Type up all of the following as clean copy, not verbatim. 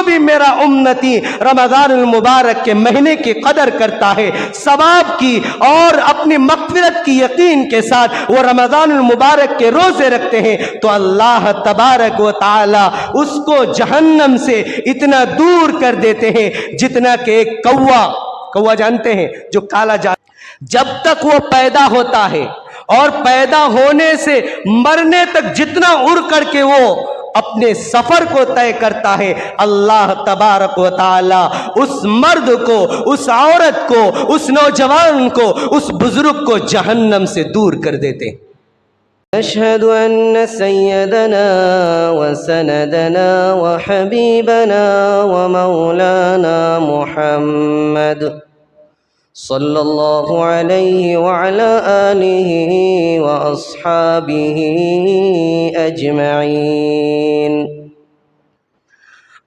جو بھی میرا امتی رمضان المبارک کے مہینے کی قدر کرتا ہے، ثواب کی اور اپنی مغفرت کی یقین کے ساتھ وہ رمضان المبارک کے روزے رکھتے ہیں، تو اللہ تبارک و تعالی اس کو جہنم سے اتنا دور کر دیتے ہیں جتنا کہ ایک کوا جانتے ہیں جو کالا جب تک وہ پیدا ہوتا ہے اور پیدا ہونے سے مرنے تک جتنا اڑ کر کے وہ اپنے سفر کو طے کرتا ہے، اللہ تبارک و تعالی اس مرد کو، اس عورت کو، اس نوجوان کو، اس بزرگ کو جہنم سے دور کر دیتے ہیں۔ أشهد أن سيدنا وسندنا وحبيبنا ومولانا محمد صلى الله عليه وعلى آله وأصحابه أجمعين.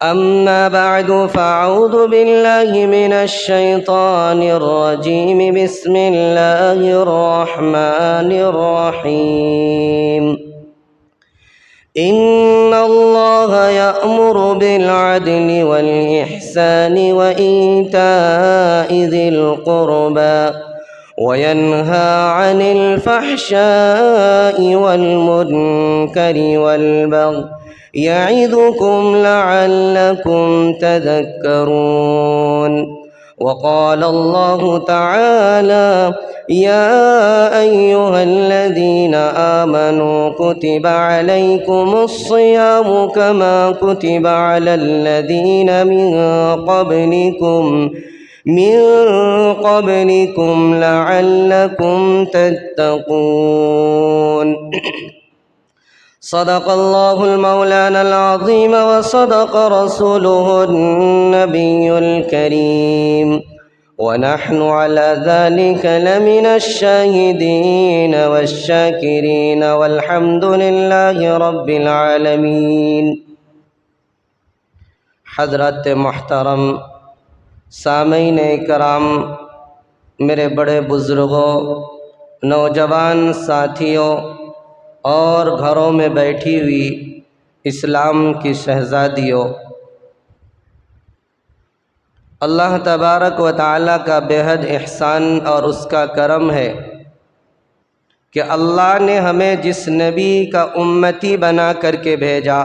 أما بعد فأعوذ بالله من الشيطان الرجيم. بسم الله الرحمن الرحيم. إن الله يأمر بالعدل والإحسان وإيتاء ذي القربى وينهى عن الفحشاء والمنكر والبغي يعظكم لعلكم تذكرون. وقال الله تعالى: يا أيها الذين آمنوا كتب عليكم الصيام كما كتب على الذين من قبلكم لعلكم تتقون. صدق الله المولانا العظيم وصدق رسوله النبي الكريم، ونحن على ذلك لمن الشاهدين والشاكرين والحمد لله رب العالمين. حضرات محترم سامعین کرام، میرے بڑے بزرگوں، نوجوان ساتھیوں اور گھروں میں بیٹھی ہوئی اسلام کی شہزادیوں، اللہ تبارک و تعالیٰ کا بے حد احسان اور اس کا کرم ہے کہ اللہ نے ہمیں جس نبی کا امتی بنا کر کے بھیجا،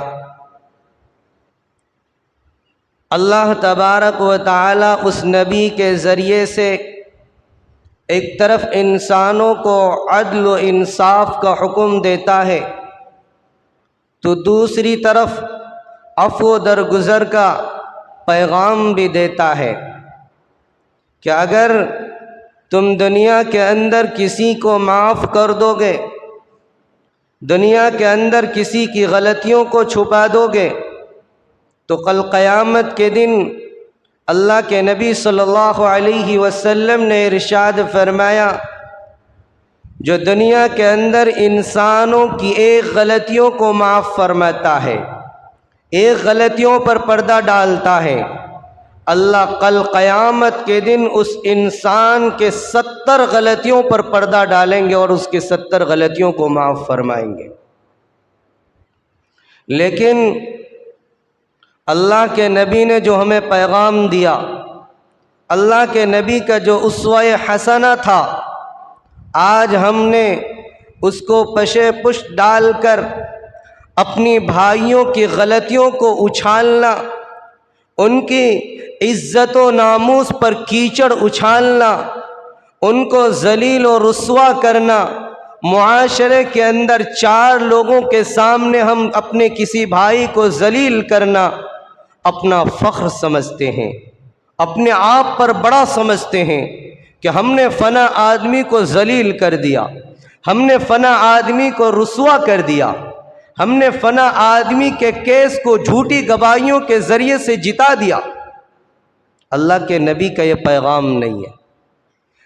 اللہ تبارک و تعالیٰ اس نبی کے ذریعے سے ایک طرف انسانوں کو عدل و انصاف کا حکم دیتا ہے تو دوسری طرف عفو درگزر کا پیغام بھی دیتا ہے کہ اگر تم دنیا کے اندر کسی کو معاف کر دو گے، دنیا کے اندر کسی کی غلطیوں کو چھپا دو گے، تو کل قیامت کے دن اللہ کے نبی صلی اللہ علیہ وسلم نے ارشاد فرمایا، جو دنیا کے اندر انسانوں کی ایک غلطیوں کو معاف فرماتا ہے، ایک غلطیوں پر پردہ ڈالتا ہے، اللہ کل قیامت کے دن اس انسان کے 70 غلطیوں پر پردہ ڈالیں گے اور اس کے 70 غلطیوں کو معاف فرمائیں گے۔ لیکن اللہ کے نبی نے جو ہمیں پیغام دیا، اللہ کے نبی کا جو اسوہ حسنہ تھا، آج ہم نے اس کو پشے پشت ڈال کر اپنی بھائیوں کی غلطیوں کو اچھالنا، ان کی عزت و ناموس پر کیچڑ اچھالنا، ان کو ذلیل و رسوا کرنا، معاشرے کے اندر 4 لوگوں کے سامنے ہم اپنے کسی بھائی کو ذلیل کرنا اپنا فخر سمجھتے ہیں، اپنے آپ پر بڑا سمجھتے ہیں کہ ہم نے فلاں آدمی کو ذلیل کر دیا، ہم نے فلاں آدمی کو رسوا کر دیا، ہم نے فلاں آدمی کے کیس کو جھوٹی گواہیوں کے ذریعے سے جتا دیا۔ اللہ کے نبی کا یہ پیغام نہیں ہے،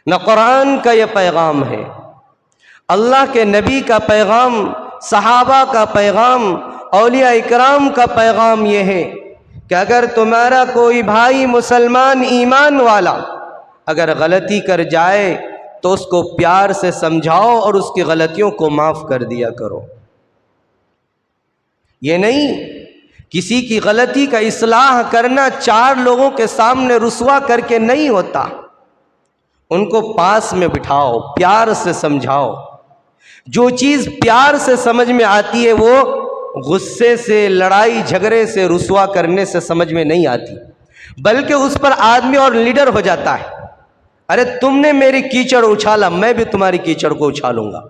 نہ قرآن کا یہ پیغام ہے۔ اللہ کے نبی کا پیغام، صحابہ کا پیغام، اولیاء اکرام کا پیغام یہ ہے کہ اگر تمہارا کوئی بھائی مسلمان ایمان والا اگر غلطی کر جائے تو اس کو پیار سے سمجھاؤ اور اس کی غلطیوں کو معاف کر دیا کرو۔ یہ نہیں کسی کی غلطی کا اصلاح کرنا 4 لوگوں کے سامنے رسوا کر کے نہیں ہوتا، ان کو پاس میں بٹھاؤ، پیار سے سمجھاؤ۔ جو چیز پیار سے سمجھ میں آتی ہے وہ غصے سے، لڑائی جھگڑے سے، رسوا کرنے سے سمجھ میں نہیں آتی، بلکہ اس پر آدمی اور لیڈر ہو جاتا ہے۔ ارے تم نے میری کیچڑ اچھالا، میں بھی تمہاری کیچڑ کو اچھالوں گا۔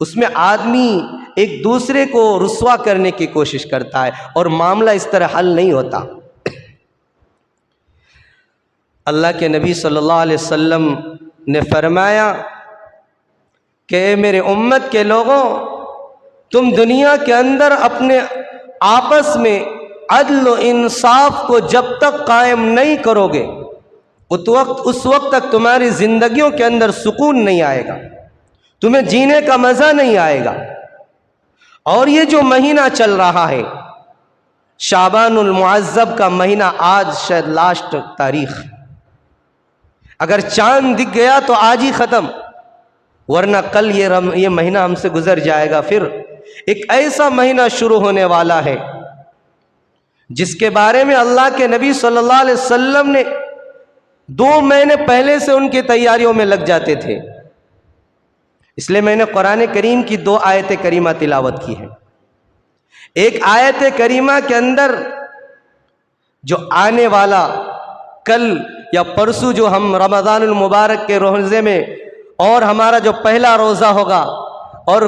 اس میں آدمی ایک دوسرے کو رسوا کرنے کی کوشش کرتا ہے، اور معاملہ اس طرح حل نہیں ہوتا۔ اللہ کے نبی صلی اللہ علیہ وسلم نے فرمایا کہ اے میرے امت کے لوگوں، تم دنیا کے اندر اپنے آپس میں عدل و انصاف کو جب تک قائم نہیں کرو گے، اس وقت تک تمہاری زندگیوں کے اندر سکون نہیں آئے گا، تمہیں جینے کا مزہ نہیں آئے گا۔ اور یہ جو مہینہ چل رہا ہے، شعبان المعظم کا مہینہ، آج شاید لاسٹ تاریخ، اگر چاند دکھ گیا تو آج ہی ختم، ورنہ کل یہ مہینہ ہم سے گزر جائے گا۔ پھر ایک ایسا مہینہ شروع ہونے والا ہے جس کے بارے میں اللہ کے نبی صلی اللہ علیہ وسلم نے 2 مہینے پہلے سے ان کی تیاریوں میں لگ جاتے تھے۔ اس لیے میں نے قرآن کریم کی 2 آیت کریمہ تلاوت کی ہے۔ ایک آیت کریمہ کے اندر جو آنے والا کل یا پرسوں جو ہم رمضان المبارک کے روزے میں، اور ہمارا جو پہلا روزہ ہوگا، اور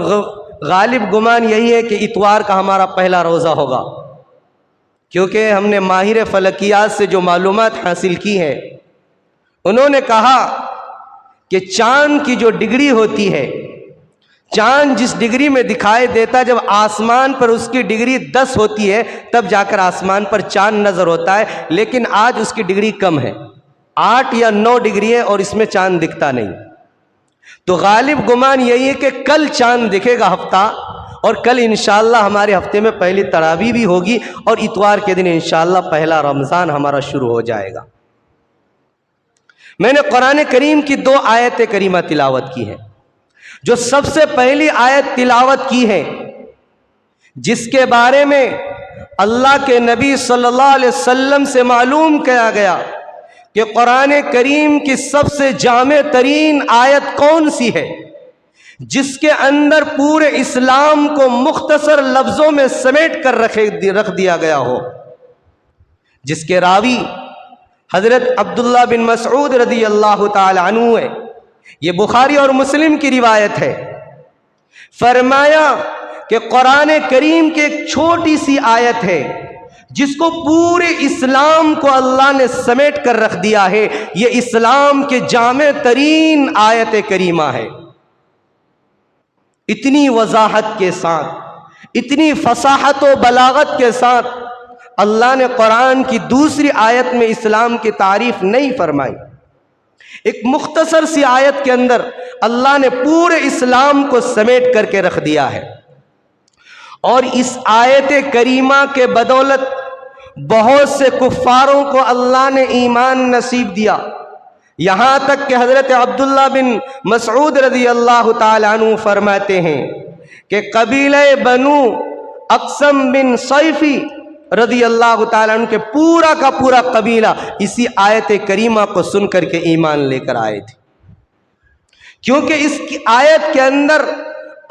غالب گمان یہی ہے کہ اتوار کا ہمارا پہلا روزہ ہوگا، کیونکہ ہم نے ماہر فلکیات سے جو معلومات حاصل کی ہے، انہوں نے کہا کہ چاند کی جو ڈگری ہوتی ہے، چاند جس ڈگری میں دکھائی دیتا، جب آسمان پر اس کی ڈگری 10 ہوتی ہے تب جا کر آسمان پر چاند نظر ہوتا ہے، لیکن آج اس کی ڈگری کم ہے، 8 یا 9 ڈگری ہے، اور اس میں چاند دکھتا نہیں۔ تو غالب گمان یہی ہے کہ کل چاند دکھے گا ہفتہ، اور کل انشاءاللہ ہمارے ہفتے میں پہلی تراویح بھی ہوگی، اور اتوار کے دن انشاءاللہ پہلا رمضان ہمارا شروع ہو جائے گا۔ میں نے قرآن کریم کی 2 آیت کریمہ تلاوت کی ہے۔ جو سب سے پہلی آیت تلاوت کی ہے، جس کے بارے میں اللہ کے نبی صلی اللہ علیہ وسلم سے معلوم کیا گیا کہ قرآن کریم کی سب سے جامع ترین آیت کون سی ہے، جس کے اندر پورے اسلام کو مختصر لفظوں میں سمیٹ کر رکھ دیا گیا ہو، جس کے راوی حضرت عبداللہ بن مسعود رضی اللہ تعالی عنہ ہے۔ یہ بخاری اور مسلم کی روایت ہے۔ فرمایا کہ قرآن کریم کی ایک چھوٹی سی آیت ہے جس کو پورے اسلام کو اللہ نے سمیٹ کر رکھ دیا ہے، یہ اسلام کے جامع ترین آیت کریمہ ہے۔ اتنی وضاحت کے ساتھ، اتنی فصاحت و بلاغت کے ساتھ اللہ نے قرآن کی دوسری آیت میں اسلام کی تعریف نہیں فرمائی۔ ایک مختصر سی آیت کے اندر اللہ نے پورے اسلام کو سمیٹ کر کے رکھ دیا ہے، اور اس آیت کریمہ کے بدولت بہت سے کفاروں کو اللہ نے ایمان نصیب دیا، یہاں تک کہ حضرت عبداللہ بن مسعود رضی اللہ تعالی عنہ فرماتے ہیں کہ قبیلہ بنو اقسم بن صیفی رضی اللہ تعالیٰ عنہ کے پورا کا پورا قبیلہ اسی آیت کریمہ کو سن کر کے ایمان لے کر آئے تھے، کیونکہ اس کی آیت کے اندر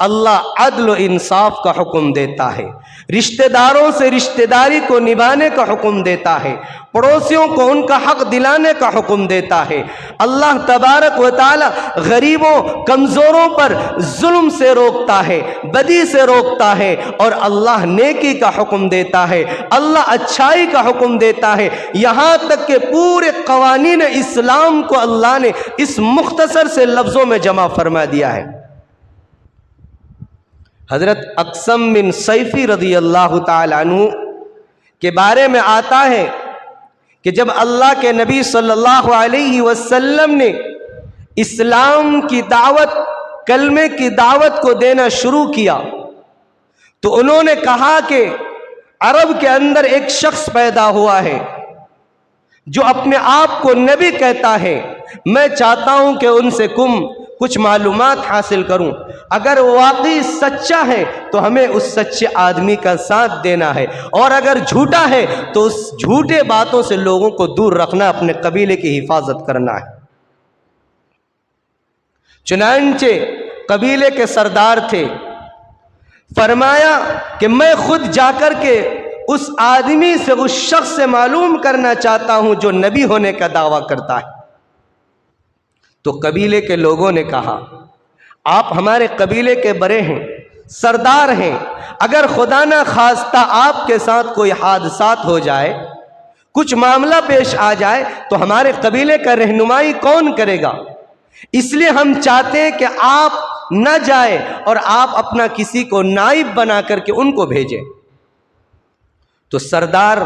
اللہ عدل و انصاف کا حکم دیتا ہے، رشتہ داروں سے رشتہ داری کو نبھانے کا حکم دیتا ہے، پڑوسیوں کو ان کا حق دلانے کا حکم دیتا ہے۔ اللہ تبارک و تعالی غریبوں کمزوروں پر ظلم سے روکتا ہے، بدی سے روکتا ہے، اور اللہ نیکی کا حکم دیتا ہے، اللہ اچھائی کا حکم دیتا ہے، یہاں تک کہ پورے قوانین اسلام کو اللہ نے اس مختصر سے لفظوں میں جمع فرما دیا ہے۔ حضرت اقسم بن صیفی رضی اللہ تعالی عنہ کے بارے میں آتا ہے کہ جب اللہ کے نبی صلی اللہ علیہ وسلم نے اسلام کی دعوت، کلمے کی دعوت کو دینا شروع کیا تو انہوں نے کہا کہ عرب کے اندر ایک شخص پیدا ہوا ہے جو اپنے آپ کو نبی کہتا ہے، میں چاہتا ہوں کہ ان سے کچھ معلومات حاصل کروں، اگر واقعی سچا ہے تو ہمیں اس سچے آدمی کا ساتھ دینا ہے، اور اگر جھوٹا ہے تو اس جھوٹے باتوں سے لوگوں کو دور رکھنا، اپنے قبیلے کی حفاظت کرنا ہے۔ چنانچہ قبیلے کے سردار تھے، فرمایا کہ میں خود جا کر کے اس آدمی سے، اس شخص سے معلوم کرنا چاہتا ہوں جو نبی ہونے کا دعویٰ کرتا ہے۔ تو قبیلے کے لوگوں نے کہا آپ ہمارے قبیلے کے بڑے ہیں، سردار ہیں، اگر خدا نہ خواستہ آپ کے ساتھ کوئی حادثات ہو جائے، کچھ معاملہ پیش آ جائے تو ہمارے قبیلے کا رہنمائی کون کرے گا؟ اس لیے ہم چاہتے ہیں کہ آپ نہ جائیں اور آپ اپنا کسی کو نائب بنا کر کے ان کو بھیجیں۔ تو سردار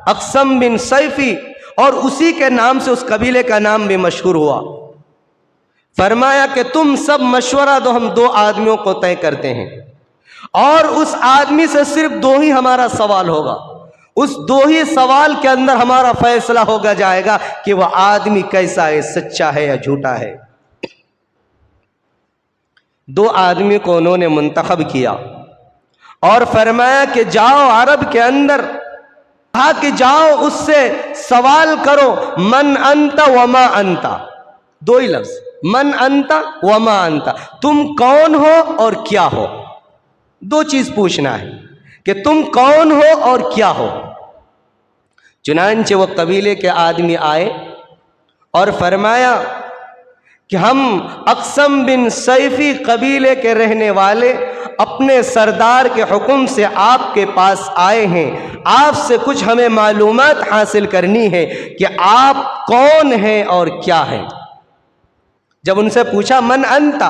اقسم بن سیفی، اور اسی کے نام سے اس قبیلے کا نام بھی مشہور ہوا، فرمایا کہ تم سب مشورہ دو، ہم 2 آدمیوں کو طے کرتے ہیں، اور اس آدمی سے صرف 2 ہی ہمارا سوال ہوگا، اس 2 ہی سوال کے اندر ہمارا فیصلہ ہوگا جائے گا کہ وہ آدمی کیسا ہے، سچا ہے یا جھوٹا ہے۔ 2 آدمی کو انہوں نے منتخب کیا اور فرمایا کہ جاؤ عرب کے اندر، کہا کہ جاؤ اس سے سوال کرو، من انت وما انت، 2 ہی لفظ، من انت وما انت، تم کون ہو اور کیا ہو، 2 چیز پوچھنا ہے کہ تم کون ہو اور کیا ہو۔ چنانچہ وہ قبیلے کے آدمی آئے اور فرمایا کہ ہم اقسم بن سیفی قبیلے کے رہنے والے اپنے سردار کے حکم سے آپ کے پاس آئے ہیں، آپ سے کچھ ہمیں معلومات حاصل کرنی ہے کہ آپ کون ہیں اور کیا ہیں۔ جب ان سے پوچھا من انتا،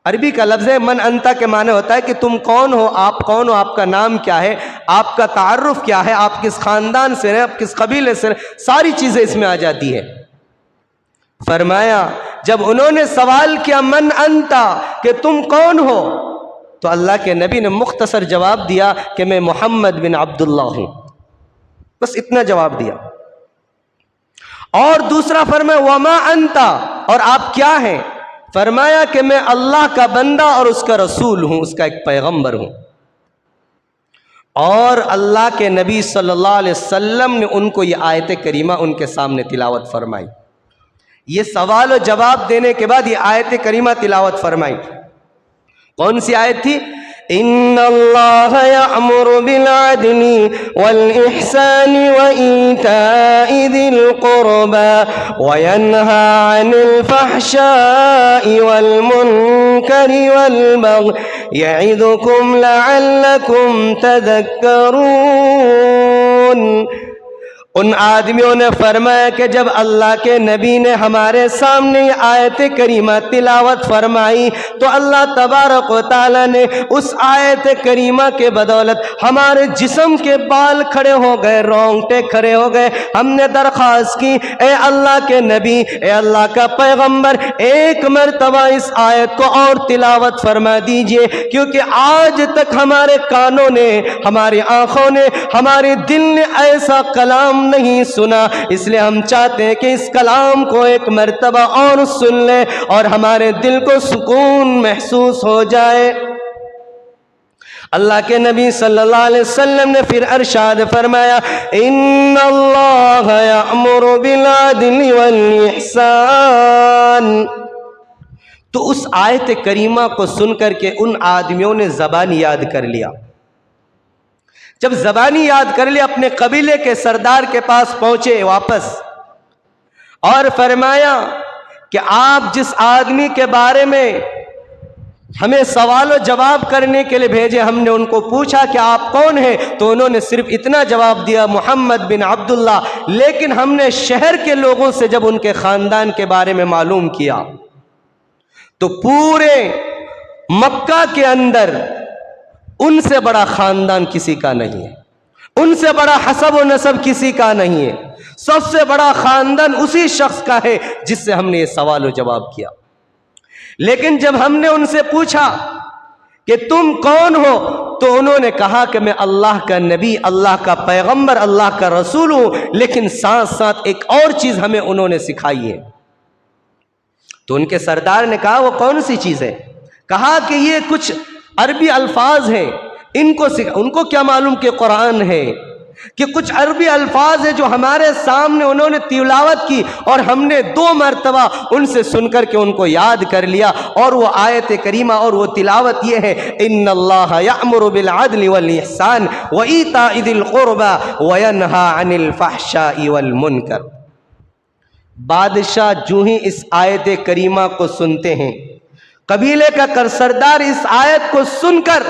عربی کا لفظ ہے، من انتا کے معنی ہوتا ہے کہ تم کون ہو، آپ کون ہو، آپ کا نام کیا ہے، آپ کا تعارف کیا ہے، آپ کس خاندان سے ہیں، آپ کس قبیلے سے ہیں، ساری چیزیں اس میں آ جاتی ہے۔ فرمایا جب انہوں نے سوال کیا من انتا کہ تم کون ہو، تو اللہ کے نبی نے مختصر جواب دیا کہ میں محمد بن عبداللہ ہوں، بس اتنا جواب دیا۔ اور دوسرا فرمایا وما انتا، اور آپ کیا ہیں؟ فرمایا کہ میں اللہ کا بندہ اور اس کا رسول ہوں، اس کا ایک پیغمبر ہوں۔ اور اللہ کے نبی صلی اللہ علیہ وسلم نے ان کو یہ آیت کریمہ ان کے سامنے تلاوت فرمائی، یہ سوال و جواب دینے کے بعد یہ آیت کریمہ تلاوت فرمائی۔ کون سی آیت تھی؟ ان اللہ یأمر بالعدل والإحسان وإیتاء ذی القربى وینہی عن الفحشاء والمنکر والبغی یعظکم لعلکم تذکرون۔ ان آدمیوں نے فرمایا کہ جب اللہ کے نبی نے ہمارے سامنے یہ آیت کریمہ تلاوت فرمائی تو اللہ تبارک و تعالیٰ نے اس آیت کریمہ کے بدولت ہمارے جسم کے بال کھڑے ہو گئے، رونگٹے کھڑے ہو گئے۔ ہم نے درخواست کی اے اللہ کے نبی، اے اللہ کا پیغمبر، ایک مرتبہ اس آیت کو اور تلاوت فرما دیجئے، کیونکہ آج تک ہمارے کانوں نے، ہماری آنکھوں نے، ہمارے دل نے ایسا کلام نہیں سنا، اس لیے ہم چاہتے ہیں کہ اس کلام کو ایک مرتبہ اور سن لیں اور ہمارے دل کو سکون محسوس ہو جائے۔ اللہ کے نبی صلی اللہ علیہ وسلم نے پھر ارشاد فرمایا ان اللہ یأمر بالعدل والاحسان۔ تو اس آیت کریمہ کو سن کر کے ان آدمیوں نے زبانی یاد کر لیا۔ جب زبانی یاد کر لیا اپنے قبیلے کے سردار کے پاس پہنچے واپس، اور فرمایا کہ آپ جس آدمی کے بارے میں ہمیں سوال و جواب کرنے کے لیے بھیجے، ہم نے ان کو پوچھا کہ آپ کون ہیں، تو انہوں نے صرف اتنا جواب دیا محمد بن عبداللہ، لیکن ہم نے شہر کے لوگوں سے جب ان کے خاندان کے بارے میں معلوم کیا تو پورے مکہ کے اندر ان سے بڑا خاندان کسی کا نہیں ہے، ان سے بڑا حسب و نسب کسی کا نہیں ہے، سب سے بڑا خاندان اسی شخص کا ہے جس سے ہم نے یہ سوال و جواب کیا۔ لیکن جب ہم نے ان سے پوچھا کہ تم کون ہو تو انہوں نے کہا کہ میں اللہ کا نبی، اللہ کا پیغمبر، اللہ کا رسول ہوں، لیکن ساتھ ساتھ ایک اور چیز ہمیں انہوں نے سکھائی ہے۔ تو ان کے سردار نے کہا وہ کون سی چیز ہے؟ کہا کہ یہ کچھ عربی الفاظ ہیں، ان کو کیا معلوم کہ قرآن ہے، کہ کچھ عربی الفاظ ہیں جو ہمارے سامنے انہوں نے تلاوت کی اور ہم نے 2 مرتبہ ان سے سن کر کے ان کو یاد کر لیا، اور وہ آیت کریمہ اور وہ تلاوت یہ ہے، ان اللہ یأمر بالعدل والاحسان وایتاء ذی القربى وینہی عن الفحشاء والمنکر۔ بادشاہ جو ہی اس آیت کریمہ کو سنتے ہیں، قبیلے کا سردار اس آیت کو سن کر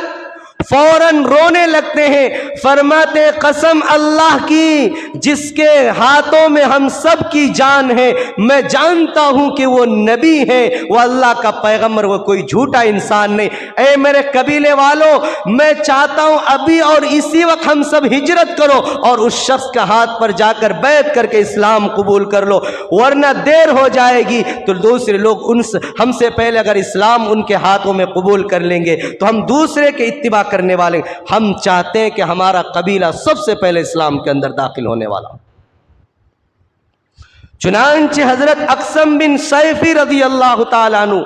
فوراً رونے لگتے ہیں، فرماتے قسم اللہ کی جس کے ہاتھوں میں ہم سب کی جان ہے، میں جانتا ہوں کہ وہ نبی ہے، وہ اللہ کا پیغمبر، وہ کوئی جھوٹا انسان نہیں۔ اے میرے قبیلے والوں، میں چاہتا ہوں ابھی اور اسی وقت ہم سب ہجرت کرو اور اس شخص کا ہاتھ پر جا کر بیعت کر کے اسلام قبول کر لو، ورنہ دیر ہو جائے گی تو دوسرے لوگ ہم سے پہلے اگر اسلام ان کے ہاتھوں میں قبول کر لیں گے تو ہم دوسرے کے اتباع کرنے والے۔ ہم چاہتے ہیں کہ ہمارا قبیلہ سب سے پہلے اسلام کے اندر داخل ہونے والا۔ چنانچہ حضرت اقسم بن سیفی رضی اللہ تعالیٰ عنہ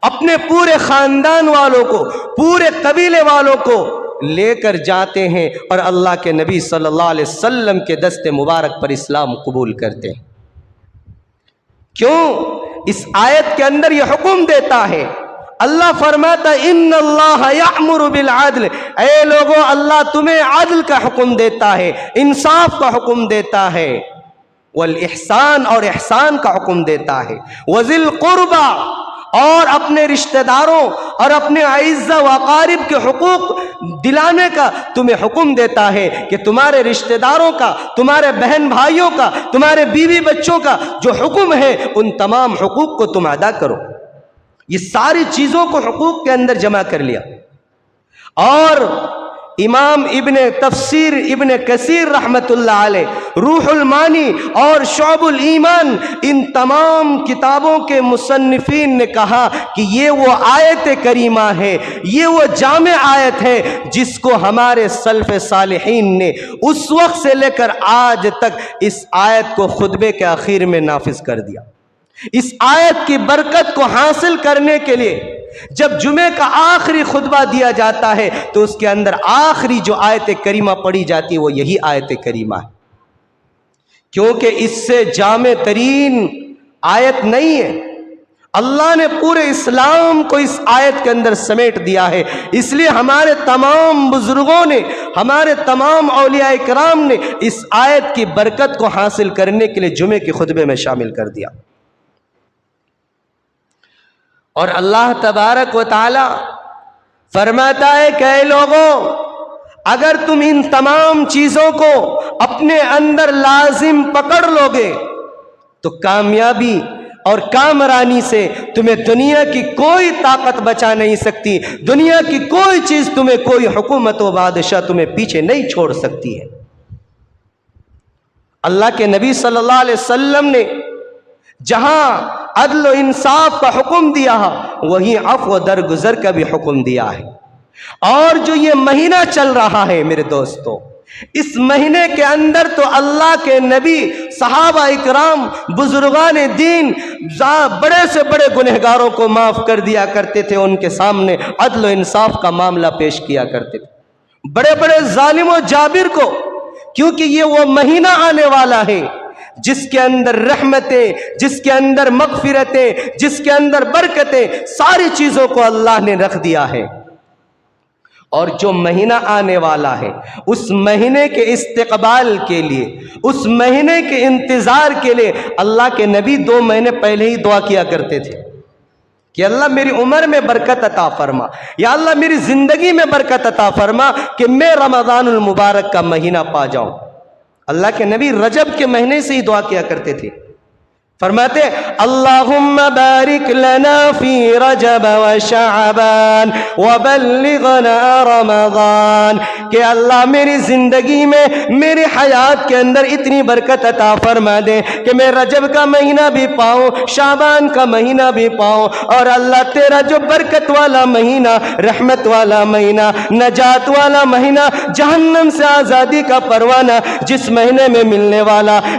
اپنے پورے خاندان والوں کو، پورے قبیلے والوں کو لے کر جاتے ہیں اور اللہ کے نبی صلی اللہ علیہ وسلم کے دست مبارک پر اسلام قبول کرتے ہیں۔ کیوں؟ اس آیت کے اندر یہ حکم دیتا ہے، اللہ فرماتا ان اللہ یأمر بالعدل، اے لوگوں اللہ تمہیں عدل کا حکم دیتا ہے، انصاف کا حکم دیتا ہے، والاحسان اور احسان کا حکم دیتا ہے، وذی القربى اور اپنے رشتہ داروں اور اپنے اعزاء و اقارب کے حقوق دلانے کا تمہیں حکم دیتا ہے کہ تمہارے رشتہ داروں کا، تمہارے بہن بھائیوں کا، تمہارے بیوی بچوں کا جو حکم ہے ان تمام حقوق کو تم ادا کرو۔ یہ ساری چیزوں کو حقوق کے اندر جمع کر لیا۔ اور امام ابن تفسیر ابن کثیر رحمت اللہ علیہ، روح المانی اور شعب الایمان، ان تمام کتابوں کے مصنفین نے کہا کہ یہ وہ آیت کریمہ ہے، یہ وہ جامع آیت ہے جس کو ہمارے سلف صالحین نے اس وقت سے لے کر آج تک اس آیت کو خطبے کے آخر میں نافذ کر دیا۔ اس آیت کی برکت کو حاصل کرنے کے لیے جب جمعے کا آخری خطبہ دیا جاتا ہے تو اس کے اندر آخری جو آیت کریمہ پڑھی جاتی ہے وہ یہی آیت کریمہ ہے، کیونکہ اس سے جامع ترین آیت نہیں ہے۔ اللہ نے پورے اسلام کو اس آیت کے اندر سمیٹ دیا ہے، اس لیے ہمارے تمام بزرگوں نے، ہمارے تمام اولیاء کرام نے اس آیت کی برکت کو حاصل کرنے کے لیے جمعے کے خطبے میں شامل کر دیا۔ اور اللہ تبارک و تعالی فرماتا ہے کہ اے لوگوں، اگر تم ان تمام چیزوں کو اپنے اندر لازم پکڑ لو گے تو کامیابی اور کامرانی سے تمہیں دنیا کی کوئی طاقت بچا نہیں سکتی، دنیا کی کوئی چیز تمہیں، کوئی حکومت و بادشاہ تمہیں پیچھے نہیں چھوڑ سکتی ہے۔ اللہ کے نبی صلی اللہ علیہ وسلم نے جہاں عدل و انصاف کا حکم دیا ہے وہیں عفو و درگزر کا بھی حکم دیا ہے۔ اور جو یہ مہینہ چل رہا ہے میرے دوستو، اس مہینے کے اندر تو اللہ کے نبی، صحابہ اکرام، بزرگان دین بڑے سے بڑے گنہگاروں کو معاف کر دیا کرتے تھے، ان کے سامنے عدل و انصاف کا معاملہ پیش کیا کرتے تھے، بڑے بڑے ظالم و جابر کو، کیونکہ یہ وہ مہینہ آنے والا ہے جس کے اندر رحمتیں، جس کے اندر مغفرتیں، جس کے اندر برکتیں، ساری چیزوں کو اللہ نے رکھ دیا ہے۔ اور جو مہینہ آنے والا ہے اس مہینے کے استقبال کے لیے، اس مہینے کے انتظار کے لیے اللہ کے نبی 2 مہینے پہلے ہی دعا کیا کرتے تھے کہ اللہ میری عمر میں برکت عطا فرما، یا اللہ میری زندگی میں برکت عطا فرما کہ میں رمضان المبارک کا مہینہ پا جاؤں۔ اللہ کے نبی رجب کے مہینے سے ہی دعا کیا کرتے تھے، فرماتے اللہم بارک لنا فی رجب و شعبان وبلغنا رمضان، کہ اللہ میری زندگی میں، میری حیات کے اندر اتنی برکت عطا فرما دے کہ میں رجب کا مہینہ بھی پاؤں، شعبان کا مہینہ بھی پاؤں، اور اللہ تیرا جو برکت والا مہینہ، رحمت والا مہینہ، نجات والا مہینہ، جہنم سے آزادی کا پروانہ جس مہینے میں ملنے والا،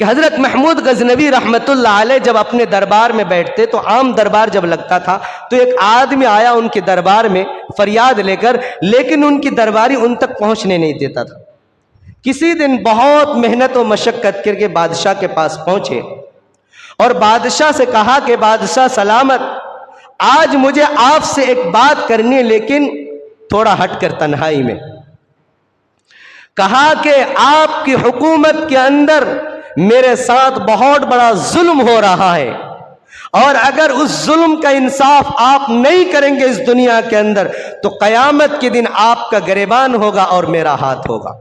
کہ حضرت محمود غزنوی رحمت اللہ علیہ جب اپنے دربار میں بیٹھتے تو عام دربار جب لگتا تھا تو ایک آدمی آیا ان کے دربار میں فریاد لے کر، لیکن ان کی درباری ان تک پہنچنے نہیں دیتا تھا۔ کسی دن بہت محنت و مشقت کر کے بادشاہ کے پاس پہنچے اور بادشاہ سے کہا کہ بادشاہ سلامت، آج مجھے آپ سے ایک بات کرنی ہے، لیکن تھوڑا ہٹ کر تنہائی میں۔ کہا کہ آپ کی حکومت کے اندر میرے ساتھ بہت بڑا ظلم ہو رہا ہے، اور اگر اس ظلم کا انصاف آپ نہیں کریں گے اس دنیا کے اندر تو قیامت کے دن آپ کا گریبان ہوگا اور میرا ہاتھ ہوگا،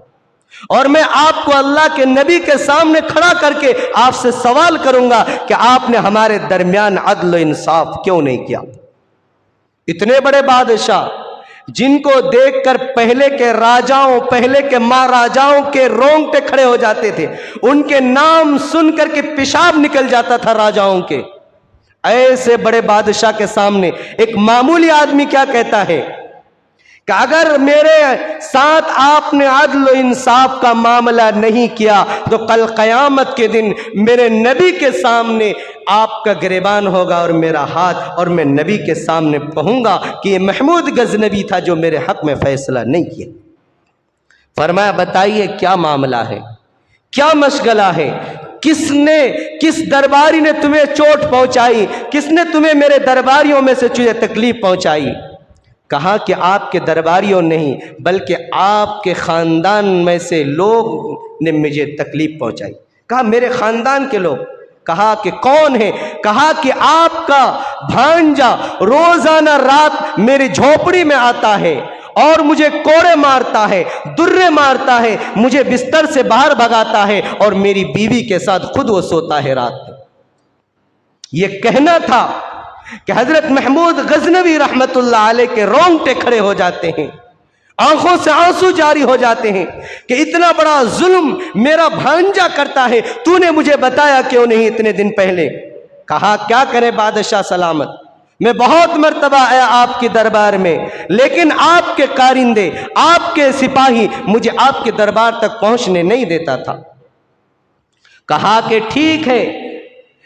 اور میں آپ کو اللہ کے نبی کے سامنے کھڑا کر کے آپ سے سوال کروں گا کہ آپ نے ہمارے درمیان عدل و انصاف کیوں نہیں کیا۔ اتنے بڑے بادشاہ جن کو دیکھ کر پہلے کے راجاؤں، پہلے کے مہاراجاؤں کے رونگٹے کھڑے ہو جاتے تھے، ان کے نام سن کر کے پیشاب نکل جاتا تھا راجاؤں کے، ایسے بڑے بادشاہ کے سامنے ایک معمولی آدمی کیا کہتا ہے کہ اگر میرے ساتھ آپ نے عدل و انصاف کا معاملہ نہیں کیا تو کل قیامت کے دن میرے نبی کے سامنے آپ کا گریبان ہوگا اور میرا ہاتھ، اور میں نبی کے سامنے کہوں گا کہ یہ محمود غزنوی تھا جو میرے حق میں فیصلہ نہیں کیا۔ فرمایا بتائیے کیا معاملہ ہے، کیا مشغلہ ہے، کس درباری نے تمہیں چوٹ پہنچائی، کس نے تمہیں میرے درباریوں میں سے تجھے تکلیف پہنچائی؟ کہا کہ آپ کے درباریوں نہیں بلکہ آپ کے خاندان میں سے لوگ نے مجھے تکلیف پہنچائی۔ کہا میرے خاندان کے لوگ؟ کہا کہ کون ہے؟ کہا کہ آپ کا بھانجا روزانہ رات میری جھوپڑی میں آتا ہے اور مجھے کوڑے مارتا ہے، درے مارتا ہے، مجھے بستر سے باہر بھگاتا ہے، اور میری بیوی کے ساتھ خود وہ سوتا ہے رات میں۔ یہ کہنا تھا کہ حضرت محمود غزنوی رحمت اللہ علیہ کے رونگٹے کھڑے ہو جاتے ہیں، آنکھوں سے آنسو جاری ہو جاتے ہیں کہ اتنا بڑا ظلم میرا بھانجا کرتا ہے، تو نے مجھے بتایا کیوں نہیں اتنے دن پہلے؟ کہا کیا کرے بادشاہ سلامت، میں بہت مرتبہ آیا آپ کے دربار میں، لیکن آپ کے کارندے، آپ کے سپاہی مجھے آپ کے دربار تک پہنچنے نہیں دیتا تھا۔ کہا کہ ٹھیک ہے،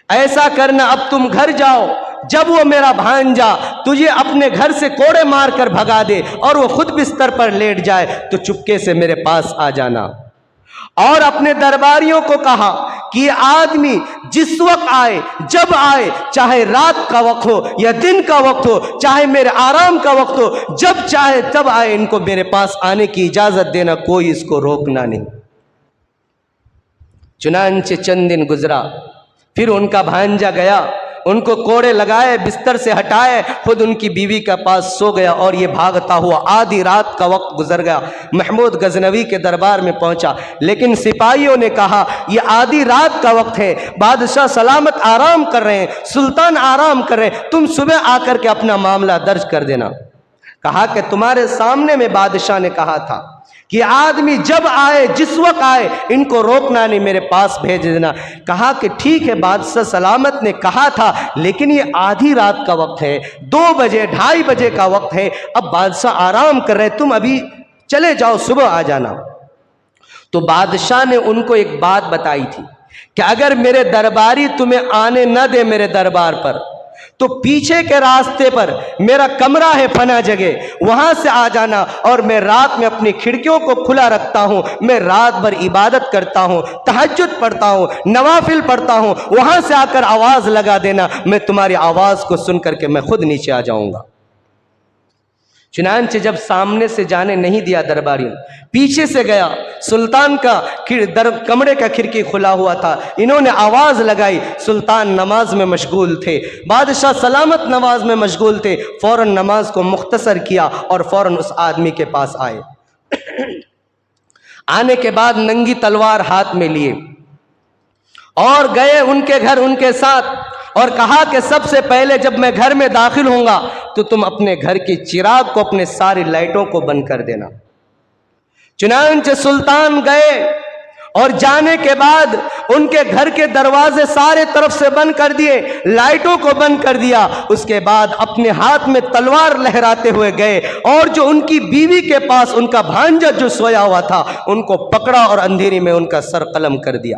ایسا کرنا، اب تم گھر جاؤ، جب وہ میرا بھانجا تجھے اپنے گھر سے کوڑے مار کر بھگا دے اور وہ خود بستر پر لیٹ جائے تو چپکے سے میرے پاس آ جانا۔ اور اپنے درباریوں کو کہا کہ یہ آدمی جس وقت آئے، جب آئے، چاہے رات کا وقت ہو یا دن کا وقت ہو، چاہے میرے آرام کا وقت ہو، جب چاہے تب آئے، ان کو میرے پاس آنے کی اجازت دینا، کوئی اس کو روکنا نہیں۔ چنانچہ چند دن گزرا، پھر ان کا بھانجا گیا، ان کو کوڑے لگائے، بستر سے ہٹائے، خود ان کی بیوی کے پاس سو گیا، اور یہ بھاگتا ہوا آدھی رات کا وقت گزر گیا، محمود غزنوی کے دربار میں پہنچا۔ لیکن سپاہیوں نے کہا یہ آدھی رات کا وقت ہے، بادشاہ سلامت آرام کر رہے ہیں، سلطان آرام کر رہے ہیں، تم صبح آ کر کے اپنا معاملہ درج کر دینا۔ کہا کہ تمہارے سامنے میں بادشاہ نے کہا تھا کہ آدمی جب آئے، جس وقت آئے، ان کو روکنا نہیں، میرے پاس بھیج دینا۔ کہا کہ ٹھیک ہے، بادشاہ سلامت نے کہا تھا، لیکن یہ آدھی رات کا وقت ہے، 2 بجے 2:30 بجے کا وقت ہے، اب بادشاہ آرام کر رہے، تم ابھی چلے جاؤ، صبح آ جانا۔ تو بادشاہ نے ان کو ایک بات بتائی تھی کہ اگر میرے درباری تمہیں آنے نہ دے میرے دربار پر تو پیچھے کے راستے پر میرا کمرہ ہے پناہ جگہ، وہاں سے آ جانا، اور میں رات میں اپنی کھڑکیوں کو کھلا رکھتا ہوں، میں رات بھر عبادت کرتا ہوں، تہجد پڑھتا ہوں، نوافل پڑھتا ہوں، وہاں سے آ کر آواز لگا دینا، میں تمہاری آواز کو سن کر کے میں خود نیچے آ جاؤں گا۔ چنانچہ جب سامنے سے جانے نہیں دیا درباری، پیچھے سے گیا، سلطان کا کمرے کا کھڑکی کھلا ہوا تھا، انہوں نے آواز لگائی، سلطان نماز میں مشغول تھے، بادشاہ سلامت نماز میں مشغول تھے، فوراً نماز کو مختصر کیا اور فوراً اس آدمی کے پاس آئے۔ آنے کے بعد ننگی تلوار ہاتھ میں لیے اور گئے ان کے گھر ان کے ساتھ، اور کہا کہ سب سے پہلے جب میں گھر میں داخل ہوں گا تو تم اپنے گھر کی چراغ کو، اپنے ساری لائٹوں کو بند کر دینا۔ چنانچہ سلطان گئے اور جانے کے بعد ان کے گھر کے دروازے سارے طرف سے بند کر دیے، لائٹوں کو بند کر دیا، اس کے بعد اپنے ہاتھ میں تلوار لہراتے ہوئے گئے، اور جو ان کی بیوی کے پاس ان کا بھانجا جو سویا ہوا تھا ان کو پکڑا اور اندھیری میں ان کا سر قلم کر دیا۔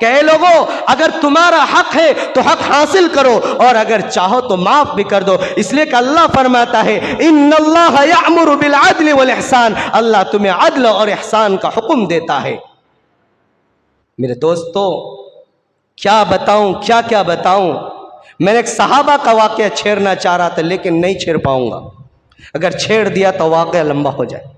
کہ اے لوگو اگر تمہارا حق ہے تو حق حاصل کرو اور اگر چاہو تو معاف بھی کر دو، اس لیے کہ اللہ فرماتا ہے ان اللہ یأمر بالعدل والاحسان، اللہ تمہیں عدل اور احسان کا حکم دیتا ہے۔ میرے دوستو کیا بتاؤں، کیا بتاؤں، میں نے ایک صحابہ کا واقعہ چھیڑنا چاہ رہا تھا لیکن نہیں چھیڑ پاؤں گا، اگر چھیڑ دیا تو واقعہ لمبا ہو جائے۔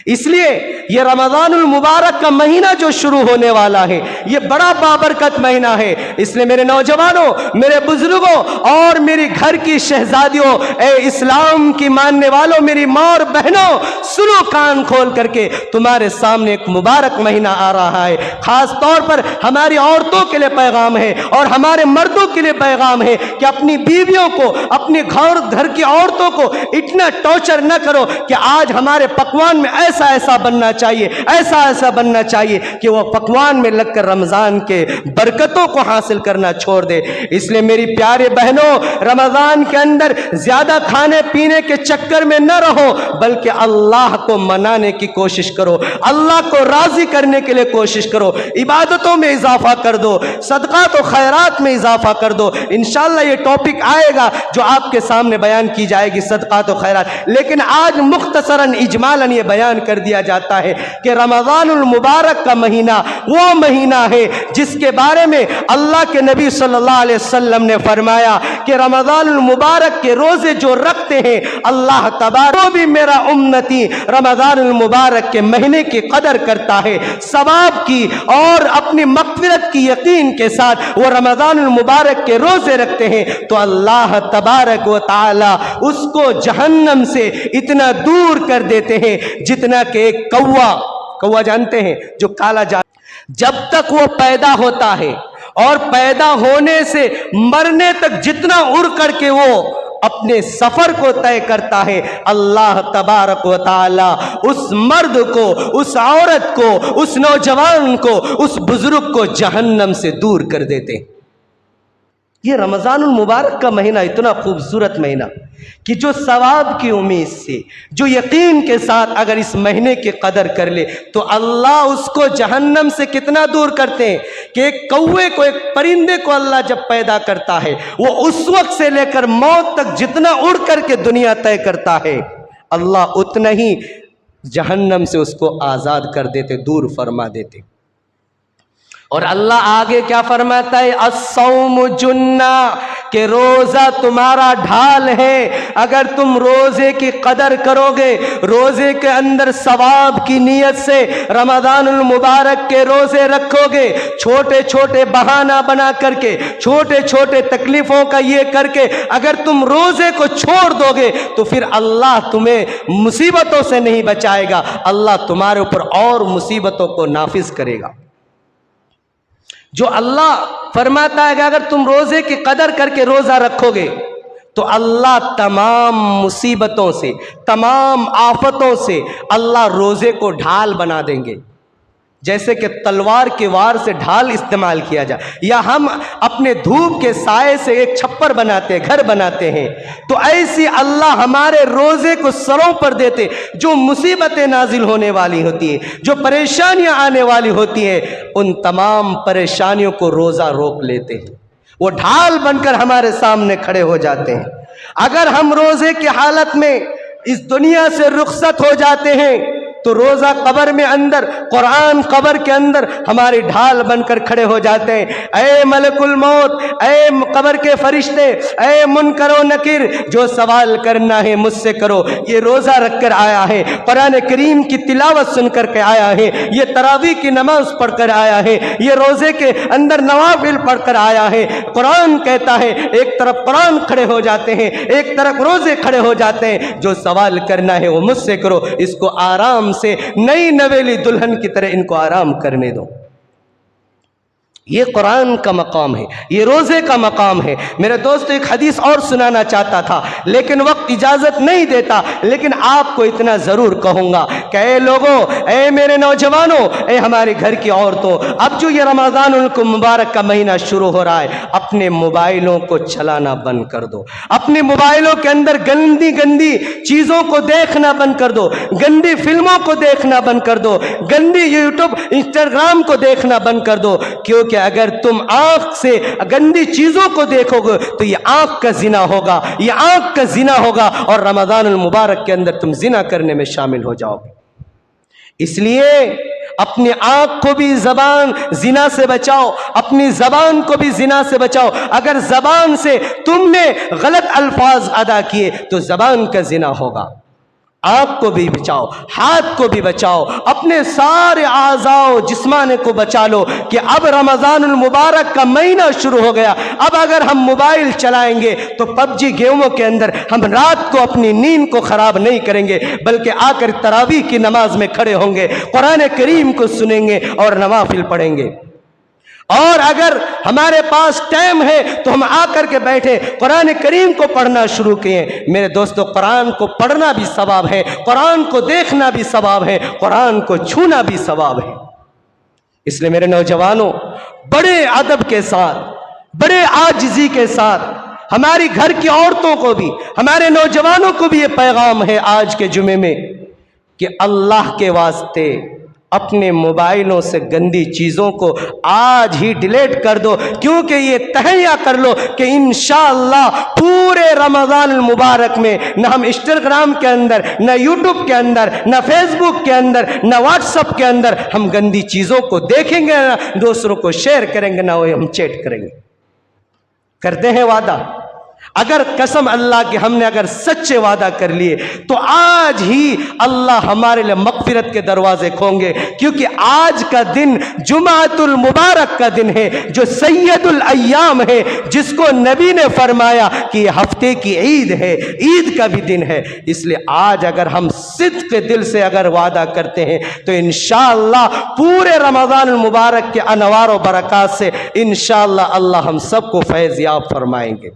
اس لیے یہ رمضان المبارک کا مہینہ جو شروع ہونے والا ہے یہ بڑا بابرکت مہینہ ہے، اس لیے میرے نوجوانوں، میرے بزرگوں اور میری گھر کی شہزادیوں، اے اسلام کی ماننے والوں، میری ماں اور بہنوں، سنو کان کھول کر کے، تمہارے سامنے ایک مبارک مہینہ آ رہا ہے۔ خاص طور پر ہماری عورتوں کے لیے پیغام ہے اور ہمارے مردوں کے لیے پیغام ہے کہ اپنی بیویوں کو، اپنے گھر کی عورتوں کو اتنا ٹارچر نہ کرو کہ آج ہمارے پکوان میں ایسا بننا چاہیے، ایسا بننا چاہیے کہ وہ پکوان میں لگ کر رمضان کے برکتوں کو حاصل کرنا چھوڑ دے۔ اس لیے میری پیارے بہنوں، رمضان کے اندر زیادہ کھانے پینے کے چکر میں نہ رہو، بلکہ اللہ کو منانے کی کوشش کرو، اللہ کو راضی کرنے کے لیے کوشش کرو، عبادتوں میں اضافہ کر دو، صدقات و خیرات میں اضافہ کر دو۔ انشاءاللہ یہ ٹاپک آئے گا جو آپ کے سامنے بیان کی جائے گی، صدقات و خیرات، لیکن آج مختصراً اجمالاً یہ بیان کر دیا جاتا ہے کہ رمضان المبارک کا مہینہ وہ مہینہ ہے جس کے بارے میں اللہ کے نبی صلی اللہ علیہ وسلم نے فرمایا کہ رمضان المبارک کے روزے جو رکھتے ہیں اللہ تبارک وہ بھی میرا امتی رمضان المبارک کے مہینے کی قدر کرتا ہے، ثواب کی اور اپنی مغفرت کی یقین کے ساتھ وہ رمضان المبارک کے روزے رکھتے ہیں تو اللہ تبارک و تعالی اس کو جہنم سے اتنا دور کر دیتے ہیں جتنا کہ ایک کوا جانتے ہیں جو کالا جب تک وہ پیدا ہوتا ہے اور پیدا ہونے سے مرنے تک جتنا اڑ کر کے وہ اپنے سفر کو طے کرتا ہے، اللہ تبارک و تعالی اس مرد کو، اس عورت کو، اس نوجوان کو، اس بزرگ کو جہنم سے دور کر دیتے ہیں۔ یہ رمضان المبارک کا مہینہ اتنا خوبصورت مہینہ کہ جو ثواب کی امید سے، جو یقین کے ساتھ اگر اس مہینے کی قدر کر لے تو اللہ اس کو جہنم سے کتنا دور کرتے ہیں کہ ایک کوے کو، ایک پرندے کو اللہ جب پیدا کرتا ہے وہ اس وقت سے لے کر موت تک جتنا اڑ کر کے دنیا طے کرتا ہے اللہ اتنا ہی جہنم سے اس کو آزاد کر دیتے، دور فرما دیتے۔ اور اللہ آگے کیا فرماتا ہے؟ الصوم جنہ، کہ روزہ تمہارا ڈھال ہے، اگر تم روزے کی قدر کرو گے، روزے کے اندر ثواب کی نیت سے رمضان المبارک کے روزے رکھو گے، چھوٹے چھوٹے بہانہ بنا کر کے، چھوٹے چھوٹے تکلیفوں کا یہ کر کے اگر تم روزے کو چھوڑ دو گے تو پھر اللہ تمہیں مصیبتوں سے نہیں بچائے گا، اللہ تمہارے اوپر اور مصیبتوں کو نافذ کرے گا۔ جو اللہ فرماتا ہے کہ اگر تم روزے کی قدر کر کے روزہ رکھو گے تو اللہ تمام مصیبتوں سے، تمام آفتوں سے اللہ روزے کو ڈھال بنا دیں گے، جیسے کہ تلوار کے وار سے ڈھال استعمال کیا جائے، یا ہم اپنے دھوپ کے سائے سے ایک چھپر بناتے ہیں، گھر بناتے ہیں، تو ایسی اللہ ہمارے روزے کو سروں پر دیتے، جو مصیبتیں نازل ہونے والی ہوتی ہیں، جو پریشانیاں آنے والی ہوتی ہیں، ان تمام پریشانیوں کو روزہ روک لیتے ہیں، وہ ڈھال بن کر ہمارے سامنے کھڑے ہو جاتے ہیں۔ اگر ہم روزے کی حالت میں اس دنیا سے رخصت ہو جاتے ہیں تو روزہ قبر میں اندر، قرآن قبر کے اندر ہماری ڈھال بن کر کھڑے ہو جاتے ہیں۔ اے ملک الموت، اے قبر کے فرشتے، اے منکر و نکیر، جو سوال کرنا ہے مجھ سے کرو، یہ روزہ رکھ کر آیا ہے، قرآن کریم کی تلاوت سن کر کے آیا ہے، یہ تراویح کی نماز پڑھ کر آیا ہے، یہ روزے کے اندر نوافل پڑھ کر آیا ہے۔ قرآن کہتا ہے، ایک طرف قرآن کھڑے ہو جاتے ہیں، ایک طرف روزے کھڑے ہو جاتے ہیں، جو سوال کرنا ہے وہ مجھ سے کرو، اس کو آرام سے نئی نویلی دلہن کی طرح ان کو آرام کرنے دو۔ یہ قرآن کا مقام ہے، یہ روزے کا مقام ہے۔ میرے دوستو ایک حدیث اور سنانا چاہتا تھا لیکن وقت اجازت نہیں دیتا، لیکن آپ کو اتنا ضرور کہوں گا کہ اے لوگوں، اے میرے نوجوانوں، اے ہمارے گھر کی عورتوں، اب جو یہ رمضان المبارک کا مہینہ شروع ہو رہا ہے، اپنے موبائلوں کو چلانا بند کر دو، اپنے موبائلوں کے اندر گندی گندی چیزوں کو دیکھنا بند کر دو، گندی فلموں کو دیکھنا بند کر دو، گندی یوٹیوب انسٹاگرام کو دیکھنا بند کر دو، کیونکہ اگر تم آنکھ سے گندی چیزوں کو دیکھو گے تو یہ آنکھ کا زنا ہوگا، یہ آنکھ کا زنا ہوگا، اور رمضان المبارک کے اندر تم زنا کرنے میں شامل ہو جاؤ گے۔ اس لیے اپنی آنکھ کو بھی زبان زنا سے بچاؤ، اپنی زبان کو بھی زنا سے بچاؤ۔ اگر زبان سے تم نے غلط الفاظ ادا کیے تو زبان کا زنا ہوگا۔ آنکھ کو بھی بچاؤ، ہاتھ کو بھی بچاؤ، اپنے سارے اعضاء و جسمانے کو بچا لو کہ اب رمضان المبارک کا مہینہ شروع ہو گیا۔ اب اگر ہم موبائل چلائیں گے تو پب جی گیموں کے اندر ہم رات کو اپنی نیند کو خراب نہیں کریں گے، بلکہ آ کر تراویح کی نماز میں کھڑے ہوں گے، قرآن کریم کو سنیں گے اور نوافل پڑھیں گے۔ اور اگر ہمارے پاس ٹائم ہے تو ہم آ کر کے بیٹھے قرآن کریم کو پڑھنا شروع کیے۔ میرے دوستو، قرآن کو پڑھنا بھی ثواب ہے، قرآن کو دیکھنا بھی ثواب ہے، قرآن کو چھونا بھی ثواب ہے۔ اس لیے میرے نوجوانوں، بڑے ادب کے ساتھ، بڑے عاجزی کے ساتھ ہماری گھر کی عورتوں کو بھی، ہمارے نوجوانوں کو بھی یہ پیغام ہے آج کے جمعے میں کہ اللہ کے واسطے اپنے موبائلوں سے گندی چیزوں کو آج ہی ڈیلیٹ کر دو، کیونکہ یہ تہیہ کر لو کہ انشاءاللہ پورے رمضان المبارک میں نہ ہم انسٹاگرام کے اندر، نہ یوٹیوب کے اندر، نہ فیس بک کے اندر، نہ واٹس ایپ کے اندر ہم گندی چیزوں کو دیکھیں گے، نہ دوسروں کو شیئر کریں گے، نہ وہ ہم چیٹ کریں گے۔ کرتے ہیں وعدہ؟ اگر قسم اللہ کی ہم نے اگر سچے وعدہ کر لیے تو آج ہی اللہ ہمارے لیے مغفرت کے دروازے کھولیں گے، کیونکہ آج کا دن جمعۃ المبارک کا دن ہے، جو سید الایام ہے، جس کو نبی نے فرمایا کہ یہ ہفتے کی عید ہے، عید کا بھی دن ہے۔ اس لیے آج اگر ہم صدق دل سے اگر وعدہ کرتے ہیں تو انشاءاللہ پورے رمضان المبارک کے انوار و برکات سے انشاءاللہ اللہ ہم سب کو فیض یاب فرمائیں گے۔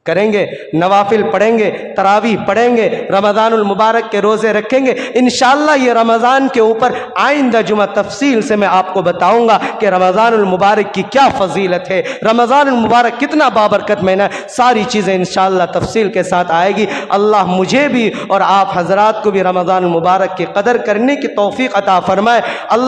کریں گے، نوافل پڑھیں گے، تراویح پڑھیں گے، رمضان المبارک کے روزے رکھیں گے۔ انشاءاللہ یہ رمضان کے اوپر آئندہ جمعہ تفصیل سے میں آپ کو بتاؤں گا کہ رمضان المبارک کی کیا فضیلت ہے، رمضان المبارک کتنا بابرکت مہینہ ہے، ساری چیزیں انشاءاللہ تفصیل کے ساتھ آئے گی۔ اللہ مجھے بھی اور آپ حضرات کو بھی رمضان المبارک کی قدر کرنے کی توفیق عطا فرمائے۔ اللہ